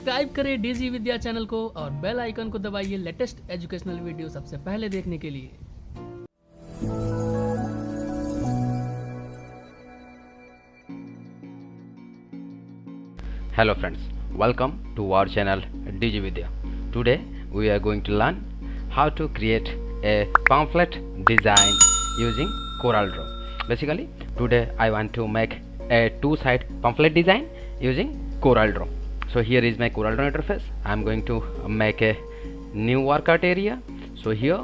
Subscribe करें DG विद्या channel को और बेल आइकन को दबाइए लेटेस्ट एजुकेशनल वीडियो सबसे पहले देखने के लिए। Hello friends, welcome to our channel DG Vidya. Today we are going to learn how to create a pamphlet design using corelDRAW. Basically today I want to make a two-side pamphlet design using corelDRAW. So here is my corelDRAW interface. I am going to make a new workout area. So here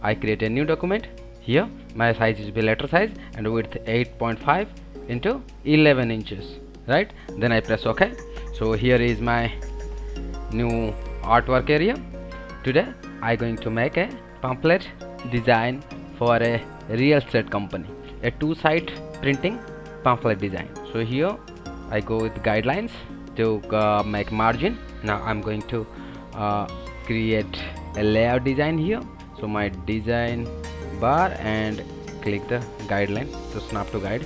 I create a new document. Here my size is letter size and width 8.5 into 11 inches. Right, then I press OK. So here is my new artwork area. Today I going to make a pamphlet design for a real estate company, a two-side printing pamphlet design. So here I go with guidelines to make margin. Now I'm going to create a layout design here. So my design bar and click the guideline to snap to guide.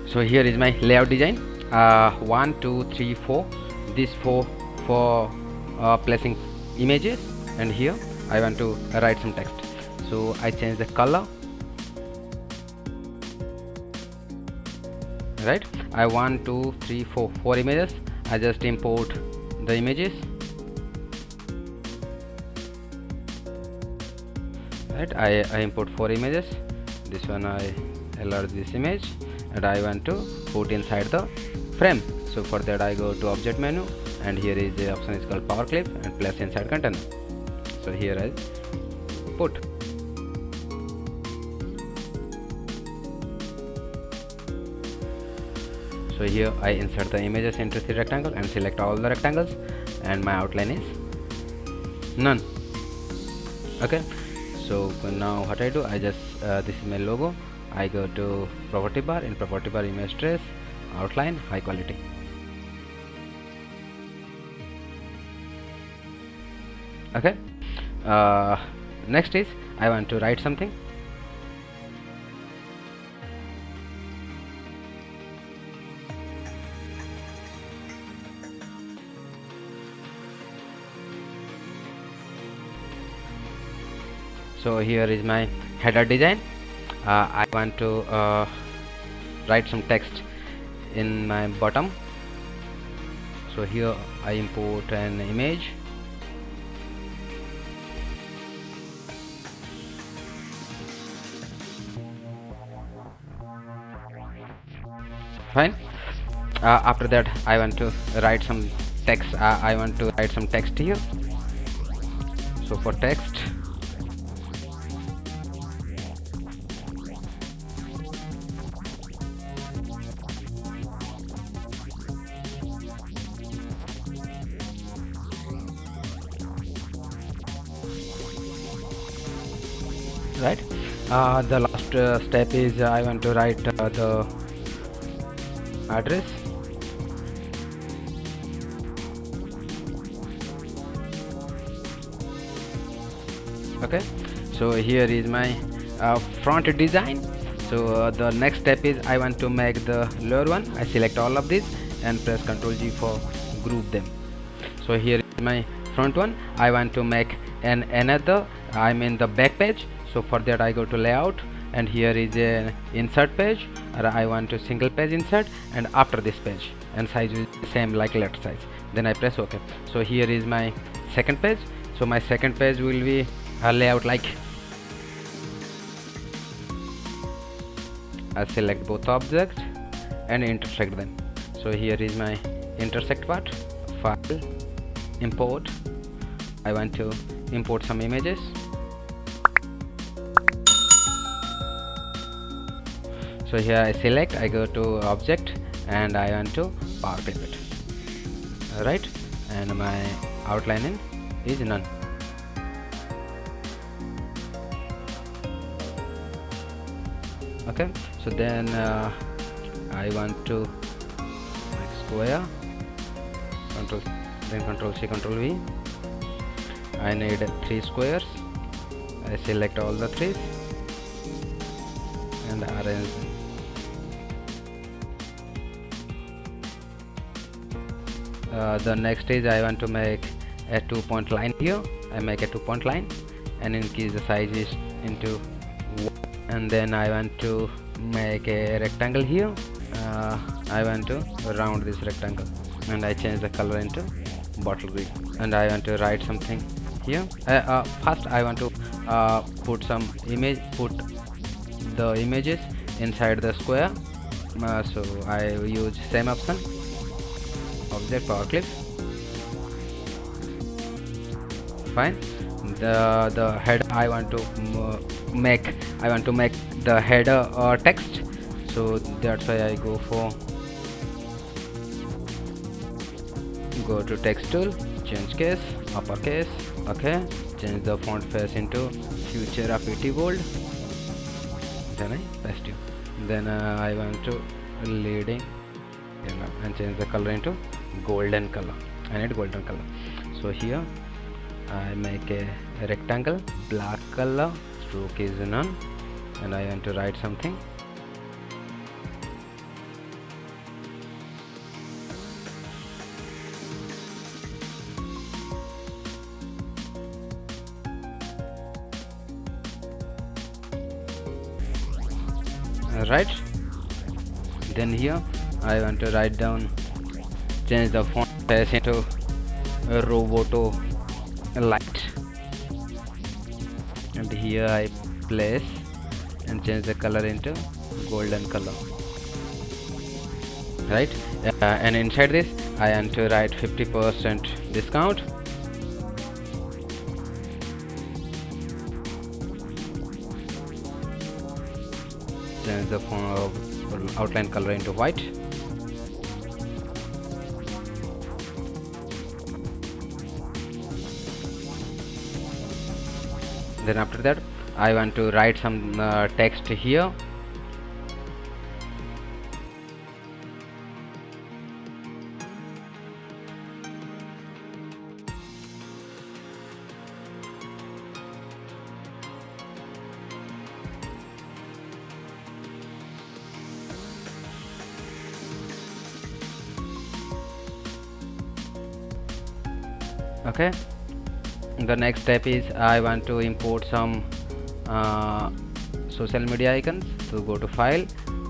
So here is my layout design. 1 2 3 4, these four for placing images, and here I want to write some text. So I change the color. Right, I 1 2 3 4 4 images. I just import the images. Right, I import 4 images. This one I enlarge this image and I want to put inside the frame. So for that I go to object menu, and here is the option is called power clip and place inside container. So here I put. So here I insert the images into the rectangle and select all the rectangles, and my outline is none. Okay, so now what I do, I just this is my logo. I go to property bar. In property bar, image trace, outline, high quality. Okay, next is I want to write something. So here is my header design. I want to write some text in my bottom. So here I import an image. Fine. After that I want to write some text. I want to write some text here. So for text, right, the last step is I want to write the address. Okay, so here is my front design. So the next step is I want to make the lower one. I select all of these and press Ctrl G for group them. So here is my front one. I want to make another, I mean the back page. So for that I go to layout, and here is an insert page, or I want to single page insert, and after this page, and size is same like letter size. Then I press OK. So here is my second page. So my second page will be a layout like. I select both objects and intersect them. So here is my intersect part. File, import. I want to import some images. So here I select, I go to object, and I want to power clip it. Right, and my outline is none. Okay, so then I want to make square. Control C, Control V. I need 3 squares. I select all the trees and arrange them. The next is I want to make a 2-point line here. I make a 2-point line and increase the size is into 1. And then I want to make a rectangle here. I want to round this rectangle and I change the color into bottle green, and I want to write something here. First I want to put the images inside the square. So I use same option, object, power clip. Fine. The header I want to make the header text, so that's why I go to text tool, change case, uppercase. Okay, change the font face into future PT bold, then I paste it. Then I want to leading yellow and change the color into golden color. I need golden color, so here I make a rectangle, black color, stroke is none, and I want to write something. Right, then here I want to write down, change the font size into Roboto light, and here I place and change the color into golden color. Right, and inside this I want to write 50% discount. Change the outline color into white. Then after that I want to write some text here. Okay, the next step is I want to import some social media icons. So go to file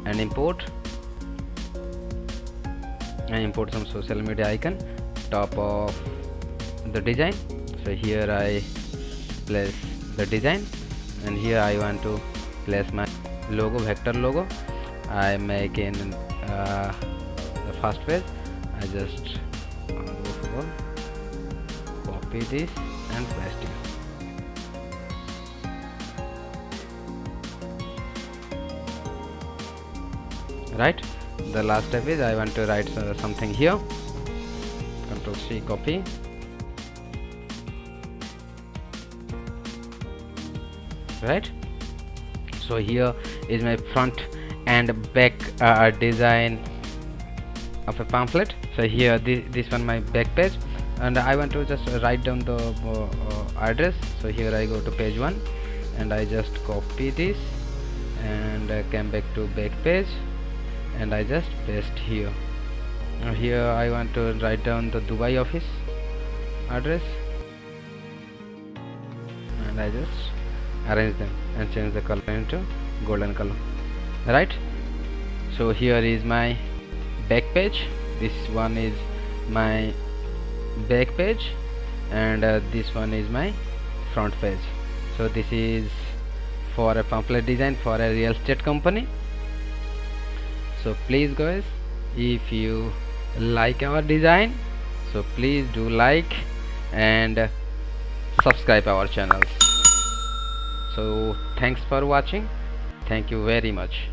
and import. I import some social media icon top of the design. So here I place the design, and here I want to place my logo, vector logo. I make in the first page. I just go for copy this and paste it. Right, the last step is I want to write something here. Ctrl C, copy. Right, so here is my front and back design of a pamphlet. So here this one my back page, and I want to just write down the address. So here I go to page 1 and I just copy this and come back to back page and I just paste here. Now here I want to write down the Dubai office address, and I just arrange them and change the color into golden color. Right, so here is my back page. This one is my back page, and this one is my front page. So this is for a pamphlet design for a real estate company. So please guys, if you like our design, so please do like and subscribe our channel. So thanks for watching. Thank you very much.